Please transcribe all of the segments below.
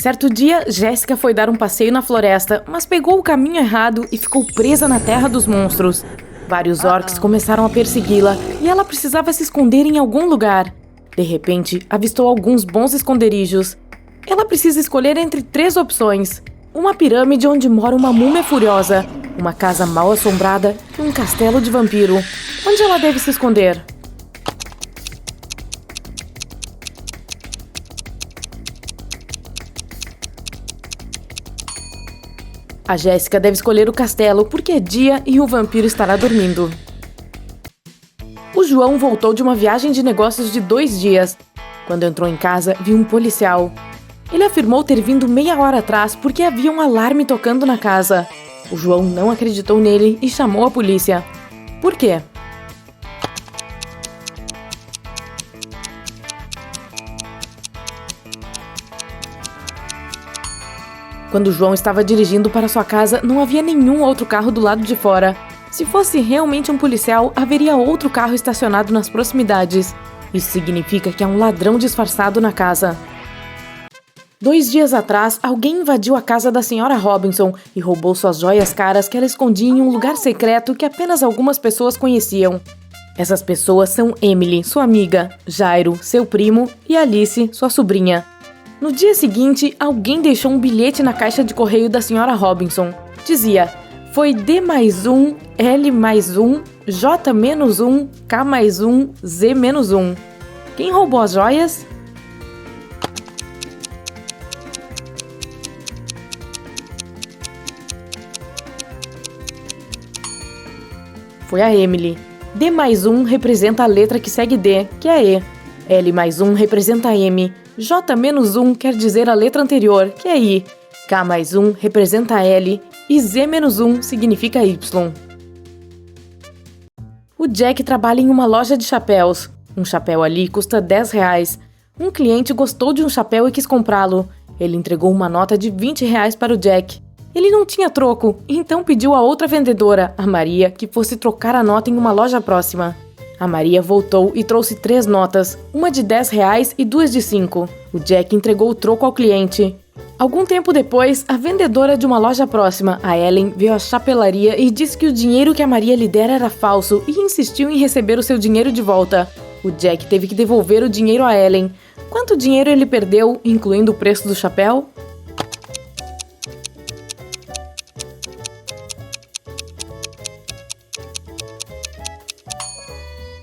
Certo dia, Jéssica foi dar um passeio na floresta, mas pegou o caminho errado e ficou presa na terra dos monstros. Vários orcs começaram a persegui-la e ela precisava se esconder em algum lugar. De repente, avistou alguns bons esconderijos. Ela precisa escolher entre 3 opções: uma pirâmide onde mora uma múmia furiosa, uma casa mal assombrada e um castelo de vampiro. Onde ela deve se esconder? A Jéssica deve escolher o castelo porque é dia e o vampiro estará dormindo. O João voltou de uma viagem de negócios de 2 dias. Quando entrou em casa, viu um policial. Ele afirmou ter vindo meia hora atrás porque havia um alarme tocando na casa. O João não acreditou nele e chamou a polícia. Por quê? Quando João estava dirigindo para sua casa, não havia nenhum outro carro do lado de fora. Se fosse realmente um policial, haveria outro carro estacionado nas proximidades. Isso significa que há um ladrão disfarçado na casa. 2 dias atrás, alguém invadiu a casa da Sra. Robinson e roubou suas joias caras que ela escondia em um lugar secreto que apenas algumas pessoas conheciam. Essas pessoas são Emily, sua amiga, Jairo, seu primo, e Alice, sua sobrinha. No dia seguinte, alguém deixou um bilhete na caixa de correio da Sra. Robinson. Dizia: foi D+1, L+1, J-1, K+1, Z-1. Quem roubou as joias? Foi a Emily. D+1 representa a letra que segue D, que é E. L+1 representa M. J-1 quer dizer a letra anterior, que é I. K+1 representa L. E Z-1 significa Y. O Jack trabalha em uma loja de chapéus. Um chapéu ali custa R$10. Um cliente gostou de um chapéu e quis comprá-lo. Ele entregou uma nota de R$20 para o Jack. Ele não tinha troco, então pediu a outra vendedora, a Maria, que fosse trocar a nota em uma loja próxima. A Maria voltou e trouxe 3 notas, uma de R$10 e 2 de 5. O Jack entregou o troco ao cliente. Algum tempo depois, a vendedora de uma loja próxima, a Ellen, veio à chapelaria e disse que o dinheiro que a Maria lhe dera era falso e insistiu em receber o seu dinheiro de volta. O Jack teve que devolver o dinheiro a Ellen. Quanto dinheiro ele perdeu, incluindo o preço do chapéu?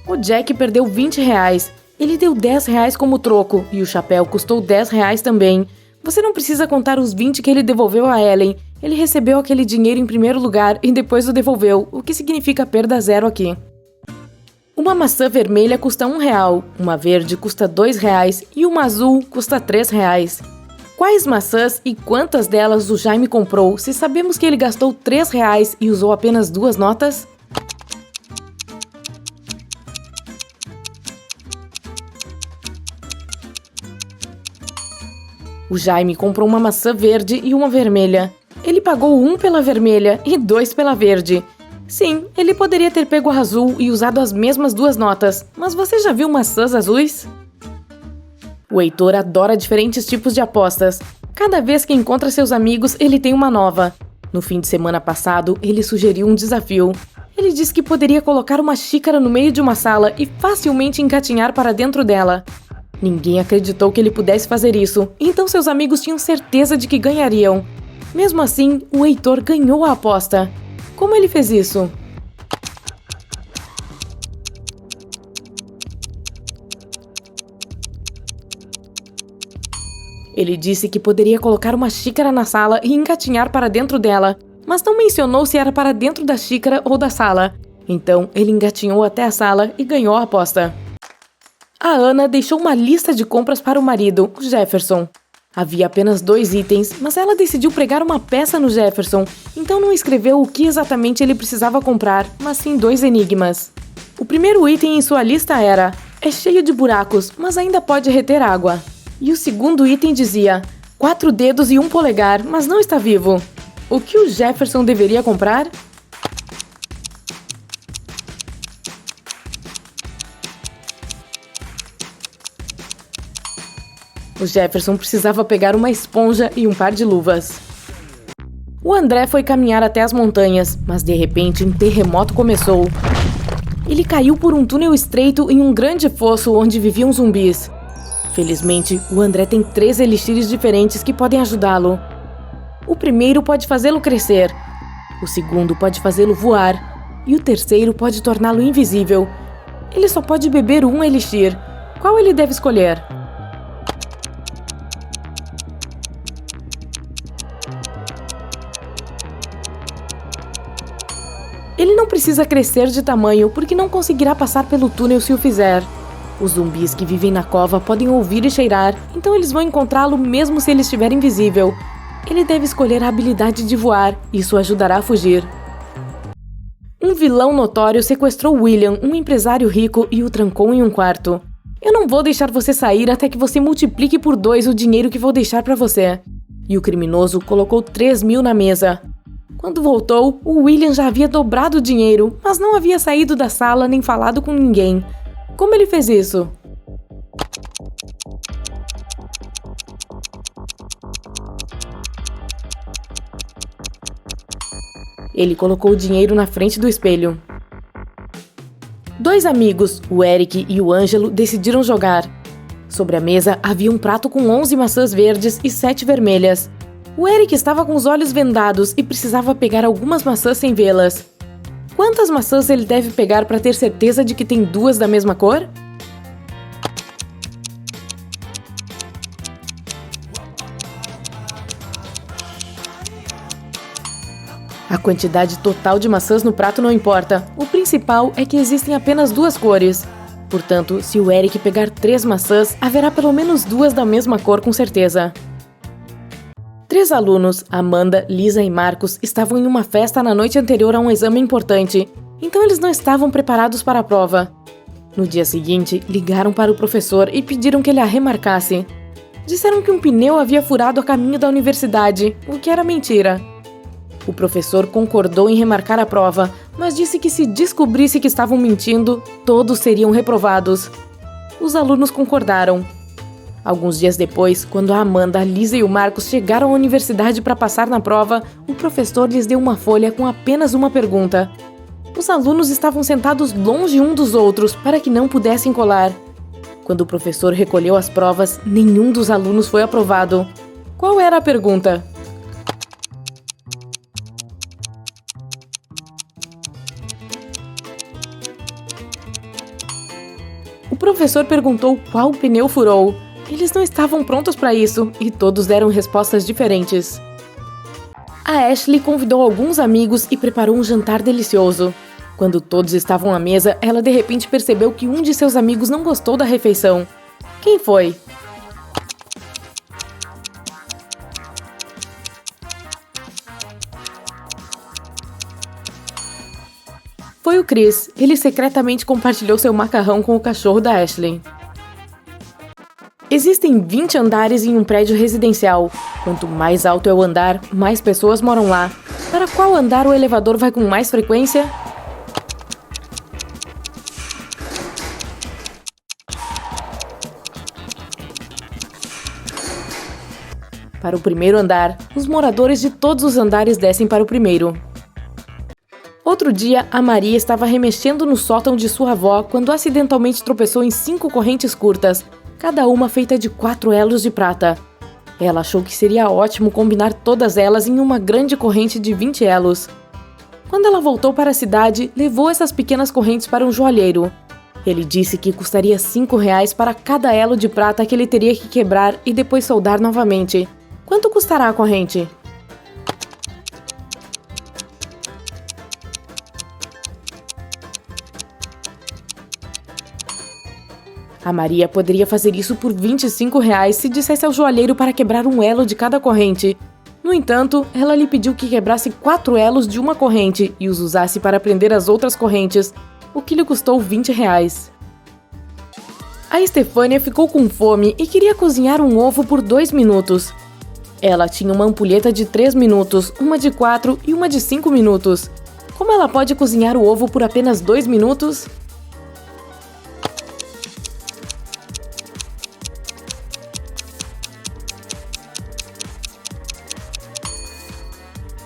O Jack perdeu R$20. Ele deu R$10 como troco e o chapéu custou R$10 também. Você não precisa contar os 20 que ele devolveu a Ellen. Ele recebeu aquele dinheiro em primeiro lugar e depois o devolveu, o que significa perda 0 aqui. Uma maçã vermelha custa R$1, uma verde custa R$2 e uma azul custa R$3. Quais maçãs e quantas delas o Jaime comprou se sabemos que ele gastou R$3 e usou apenas 2 notas? O Jaime comprou uma maçã verde e uma vermelha. Ele pagou 1 pela vermelha e 2 pela verde. Sim, ele poderia ter pego a azul e usado as mesmas 2 notas, mas você já viu maçãs azuis? O Heitor adora diferentes tipos de apostas. Cada vez que encontra seus amigos, ele tem uma nova. No fim de semana passado, ele sugeriu um desafio. Ele disse que poderia colocar uma xícara no meio de uma sala e facilmente engatinhar para dentro dela. Ninguém acreditou que ele pudesse fazer isso, então seus amigos tinham certeza de que ganhariam. Mesmo assim, o Heitor ganhou a aposta. Como ele fez isso? Ele disse que poderia colocar uma xícara na sala e engatinhar para dentro dela, mas não mencionou se era para dentro da xícara ou da sala. Então, ele engatinhou até a sala e ganhou a aposta. A Ana deixou uma lista de compras para o marido, o Jefferson. Havia apenas 2 itens, mas ela decidiu pregar uma peça no Jefferson, então não escreveu o que exatamente ele precisava comprar, mas sim 2 enigmas. O primeiro item em sua lista era: é cheio de buracos, mas ainda pode reter água. E o segundo item dizia: 4 dedos e 1 polegar, mas não está vivo. O que o Jefferson deveria comprar? O Jefferson precisava pegar uma esponja e um par de luvas. O André foi caminhar até as montanhas, mas de repente um terremoto começou. Ele caiu por um túnel estreito em um grande fosso onde viviam zumbis. Felizmente, o André tem 3 elixires diferentes que podem ajudá-lo. O primeiro pode fazê-lo crescer, o segundo pode fazê-lo voar e o terceiro pode torná-lo invisível. Ele só pode beber um elixir. Qual ele deve escolher? Ele não precisa crescer de tamanho porque não conseguirá passar pelo túnel se o fizer. Os zumbis que vivem na cova podem ouvir e cheirar, então eles vão encontrá-lo mesmo se ele estiver invisível. Ele deve escolher a habilidade de voar, isso ajudará a fugir. Um vilão notório sequestrou William, um empresário rico, e o trancou em um quarto. Eu não vou deixar você sair até que você multiplique por 2 o dinheiro que vou deixar para você. E o criminoso colocou 3.000 na mesa. Quando voltou, o William já havia dobrado o dinheiro, mas não havia saído da sala nem falado com ninguém. Como ele fez isso? Ele colocou o dinheiro na frente do espelho. 2 amigos, o Eric e o Ângelo, decidiram jogar. Sobre a mesa havia um prato com 11 maçãs verdes e 7 vermelhas. O Eric estava com os olhos vendados e precisava pegar algumas maçãs sem vê-las. Quantas maçãs ele deve pegar para ter certeza de que tem 2 da mesma cor? A quantidade total de maçãs no prato não importa. O principal é que existem apenas 2 cores. Portanto, se o Eric pegar 3 maçãs, haverá pelo menos 2 da mesma cor com certeza. 3 alunos, Amanda, Lisa e Marcos, estavam em uma festa na noite anterior a um exame importante, então eles não estavam preparados para a prova. No dia seguinte, ligaram para o professor e pediram que ele a remarcasse. Disseram que um pneu havia furado a caminho da universidade, o que era mentira. O professor concordou em remarcar a prova, mas disse que se descobrisse que estavam mentindo, todos seriam reprovados. Os alunos concordaram. Alguns dias depois, quando a Amanda, a Lisa e o Marcos chegaram à universidade para passar na prova, o professor lhes deu uma folha com apenas uma pergunta. Os alunos estavam sentados longe um dos outros para que não pudessem colar. Quando o professor recolheu as provas, nenhum dos alunos foi aprovado. Qual era a pergunta? O professor perguntou qual pneu furou. Eles não estavam prontos para isso e todos deram respostas diferentes. A Ashley convidou alguns amigos e preparou um jantar delicioso. Quando todos estavam à mesa, ela de repente percebeu que um de seus amigos não gostou da refeição. Quem foi? Foi o Chris. Ele secretamente compartilhou seu macarrão com o cachorro da Ashley. Existem 20 andares em um prédio residencial. Quanto mais alto é o andar, mais pessoas moram lá. Para qual andar o elevador vai com mais frequência? Para o primeiro andar, os moradores de todos os andares descem para o primeiro. Outro dia, a Maria estava remexendo no sótão de sua avó quando acidentalmente tropeçou em 5 correntes curtas, cada uma feita de 4 elos de prata. Ela achou que seria ótimo combinar todas elas em uma grande corrente de 20 elos. Quando ela voltou para a cidade, levou essas pequenas correntes para um joalheiro. Ele disse que custaria R$5 para cada elo de prata que ele teria que quebrar e depois soldar novamente. Quanto custará a corrente? A Maria poderia fazer isso por R$25 se dissesse ao joalheiro para quebrar um elo de cada corrente. No entanto, ela lhe pediu que quebrasse 4 elos de uma corrente e os usasse para prender as outras correntes, o que lhe custou R$20. A Estefânia ficou com fome e queria cozinhar um ovo por 2 minutos. Ela tinha uma ampulheta de 3 minutos, uma de 4 e uma de 5 minutos. Como ela pode cozinhar o ovo por apenas 2 minutos?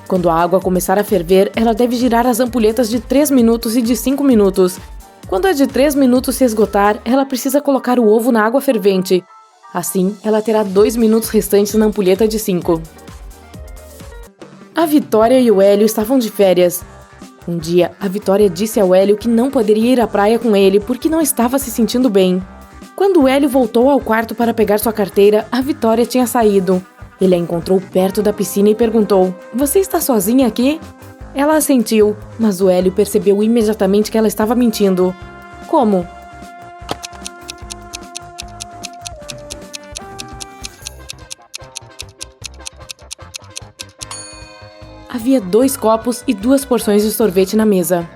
Quando a água começar a ferver, ela deve girar as ampulhetas de 3 minutos e de 5 minutos. Quando a de 3 minutos se esgotar, ela precisa colocar o ovo na água fervente. Assim, ela terá 2 minutos restantes na ampulheta de 5. A Vitória e o Hélio estavam de férias. Um dia, a Vitória disse ao Hélio que não poderia ir à praia com ele porque não estava se sentindo bem. Quando o Hélio voltou ao quarto para pegar sua carteira, a Vitória tinha saído. Ele a encontrou perto da piscina e perguntou: "Você está sozinha aqui?" Ela assentiu, mas o Hélio percebeu imediatamente que ela estava mentindo. Como? Havia 2 copos e 2 porções de sorvete na mesa.